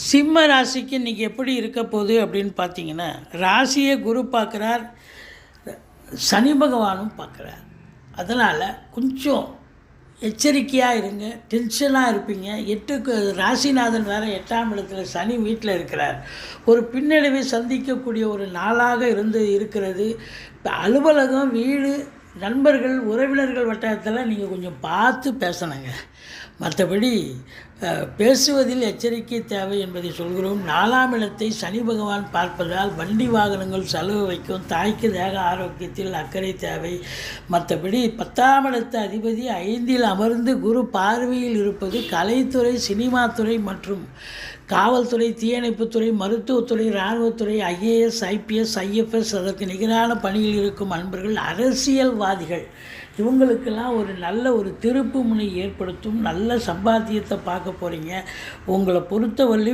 சிம்ம ராசிக்கு இன்றைக்கி எப்படி இருக்க போகுது அப்படின்னு பார்த்தீங்கன்னா, ராசியை குரு பார்க்குறார், சனி பகவானும் பார்க்குறார். அதனால் கொஞ்சம் எச்சரிக்கையாக இருங்க. டென்ஷனாக இருப்பீங்க. ராசிநாதன் வேறு 8ஆம் இடத்துல சனி வீட்டில் இருக்கிறார். ஒரு பின்னடைவை சந்திக்கக்கூடிய ஒரு நாளாக இருக்கிறது. இப்போ அலுவலகம், வீடு, நண்பர்கள், உறவினர்கள் வட்டாரத்தில் நீங்கள் கொஞ்சம் பார்த்து பேசணுங்க. மற்றபடி பேசுவதில் எச்சரிக்கை தேவை என்பதை சொல்கிறோம். 4ஆம் இடத்தை சனி பகவான் பார்ப்பதால் வண்டி வாகனங்கள் செலவு வைக்கும். தாய்க்கு தேக ஆரோக்கியத்தில் அக்கறை தேவை. மற்றபடி 10ஆம் இடத்து அதிபதி 5இல் அமர்ந்து குரு பார்வையில் இருப்பது கலைத்துறை, சினிமாத்துறை மற்றும் காவல்துறை, தீயணைப்புத்துறை, மருத்துவத்துறை, இராணுவத்துறை, IAS, IPS, IFS அதற்கு நிகரான பணியில் இருக்கும் அன்பர்கள், அரசியல்வாதிகள் இவங்களுக்கெல்லாம் ஒரு நல்ல ஒரு திருப்பு முனை ஏற்படுத்தும். நல்ல சம்பாத்தியத்தை பார்க்க போகிறீங்க. உங்களை பொறுத்தவரை